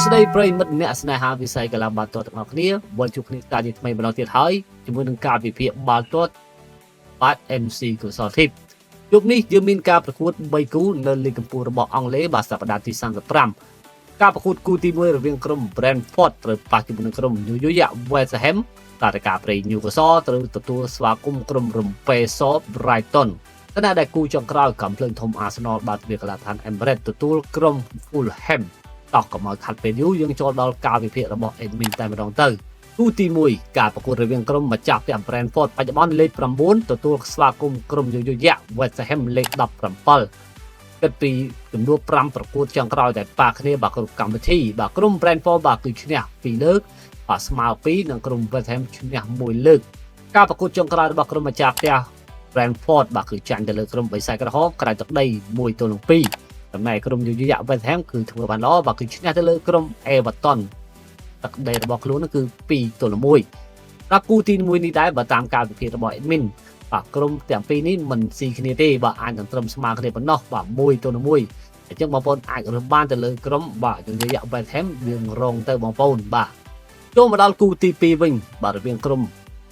ស្ដីប្រិមិត្តអ្នកស្នេហាវិស័យកីឡាបាល់ទាត់ទាំងអស់គ្នាវិលជួបគ្នាការជាថ្មីម្ដងទៀតហើយជាមួយនឹងការវិភាគបាល់ទាត់បាទ MC កុសលធីបយប់នេះយើងមានការប្រកួត3គូនៅលីកកម្ពុជារបស់អង់គ្លេសបាទសប្តាហ៍ទី35ការប្រកួតគូទី1រវាងក្រុម Brentford ត្រូវប៉ះជាមួយនឹងក្រុម New York West Ham ការការប្រេង Newcastle ត្រូវទទួលស្វាគមន៍ក្រុម Rempeysa Brighton ខណៈដែលគូចុងក្រោយកំភ្លើងធំ Arsenal បាទវាកីឡាដ្ឋាន Emirates ទទួលក្រុម Fulhamតោះកុំឲ្យខាត់ពេលយូរយើងចូលដល់ការវិភាគរបស់ admin តែម្ដងទៅគូទី1ការប្រកួតរវាងក្រុមម្ចាស់ផ្ទះ Brentford បច្ចុប្បន្នលេខ9ទទួលស្វាគមន៍ក្រុម New York West Ham លេខ17គិតពីចំនួន5ប្រកួតចុងក្រោយដែលប៉ះគ្នាបាទក្រុមកម្មវិធីបាទក្រុម Brentford បាទគឺឈ្នះ2លើកបាទស្មើ2និងក្រុម West Ham ឈ្នះ1លើកការប្រកួតចុងក្រោយរបស់ក្រុមម្ចាស់ផ្ទះ Brentford បាទគឺចាញ់ទៅលើក្រុមបិសាចក្រហមក្រៅទឹកដី1-2ចំណែកក្រុម New York West Ham គឺធ្វើបានល្អបាទគឺឈ្នះទៅលើក្រុម Everton ទឹកដីរបស់ខ្លួននោះគឺ2-1ដល់គូទី1នេះដែរបើតាមការវិភាគរបស់ admin បាទក្រុមទាំងពីរនេះមិនស៊ីគ្នាទេបាទអាចនឹងត្រឹមស្មើគ្នាប៉ុណ្ណោះបាទ1-1អញ្ចឹងបងប្អូនអាចរើសបានទៅលើក្រុមបាទ New York West Ham យើងរងទៅបងប្អូនបាទចូលមកដល់គូទី2វិញបាទរវាងក្រុម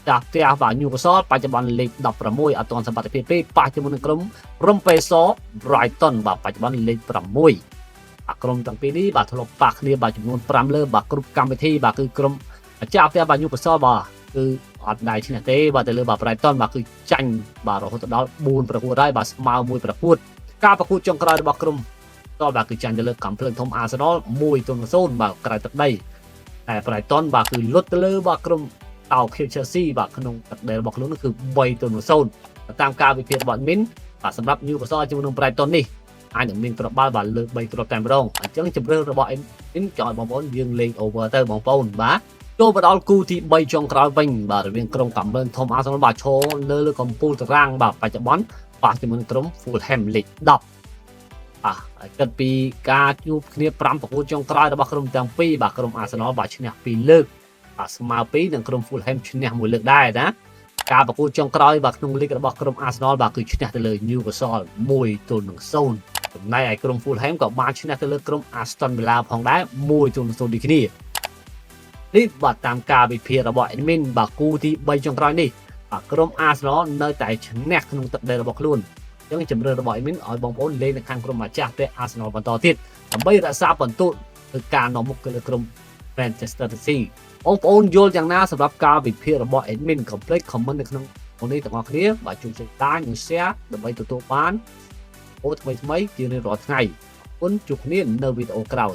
ចាស់ផ្ទះបាទ Newcastle បច្ចុប្បន្នលេខ16អត់ទាន់សម្បត្តិភាពទេប៉ះជាមួយនឹងក្រុម Rempeysa Brighton បាទបច្ចុប្បន្នលេខ6ក្រុមទាំងពីរនេះបាទធ្លាប់ប៉ះគ្នាបាទចំនួន5លើបាទគ្រប់កម្មវិធីបាទគឺក្រុមម្ចាស់ផ្ទះបាទ Newcastle បាទគឺអត់ដែរឈ្នះទេបាទទៅលើបាទ Brighton បាទគឺចាញ់បាទរហូតដល់4ប្រកួតហើយបាទស្មើ1ប្រកួតការប្រកួតចុងក្រោយរបស់ក្រុមតបាទគឺចាញ់ទៅលើកំភ្លើងធំ Arsenal 1-0 បាទក្រៅទឹកដីតែ Brighton បាទគឺលុតទៅលើបាទក្រុមតោ Chelsea បាទក្នុងទឹកដីរបស់ខ្លួននោះគឺ3-0តាមការវិភាគរបស់ admin បាទសម្រាប់ Newcastle ជាមួយនឹង Brighton នេះអាចនឹងមានគ្រាប់បាល់បាទលើក3គ្រាប់តែម្ដងអញ្ចឹងជម្រើសរបស់ admin ចង់ឲ្យបងប្អូនយើងលេង over ទៅបងប្អូនបាទចូលមកដល់គូទី3ចុងក្រោយវិញបាទរវាងក្រុមកំភ្លើងធំ Arsenal បាទឈរលើកំពូលតារាងបាទបច្ចុប្បន្នប៉ះជាមួយនឹងក្រុម Fulham លេខ10ហើយគិតពីការជួបគ្នា5ប្រកួតចុងក្រោយរបស់ក្រុមទាំងពីរបាទក្រុម Arsenal បាទឈ្នះ2លើកបាទស្មើ2និងក្រុម Fulham ឈ្នះ1លើកដែរណាការប្រកួតចុងក្រោយបាទក្នុងលីករបស់ក្រុម Arsenal បាទគឺឈ្នះទៅលើ Newcastle 1-0ចំណែកឯក្រុម Fulham ក៏បានឈ្នះទៅលើក្រុម Aston Villa ផងដែរ1-0ដូចគ្នានេះបាទតាមការវិភាគរបស់ admin បាទគូទី3ចុងក្រោយនេះបាទក្រុម Arsenal នៅតែឈ្នះក្នុងទឹកដីរបស់ខ្លួនអញ្ចឹងជំរឿនរបស់ admin ឲ្យបងប្អូនលេងនៅខាងក្រុមម្ចាស់ផ្ទះ Arsenal បន្តទៀតដើម្បីរក្សាបន្ទុកទៅការនាំមុខទៅលើក្រុម Manchester City បងប្អូនយល់យ៉ាងណាសម្រាប់ការវិភាគរបស់ admin កុំភ្លេច comment នៅក្នុងវីដេអូនេះទាំងអស់គ្នាបាទជួយចែកចាយនិង share ដើម្បីទទួលបានវីដេអូថ្មីៗជារៀងរាល់ថ្ងៃអរគុណជួបគ្នានៅវីដេអូក្រោយ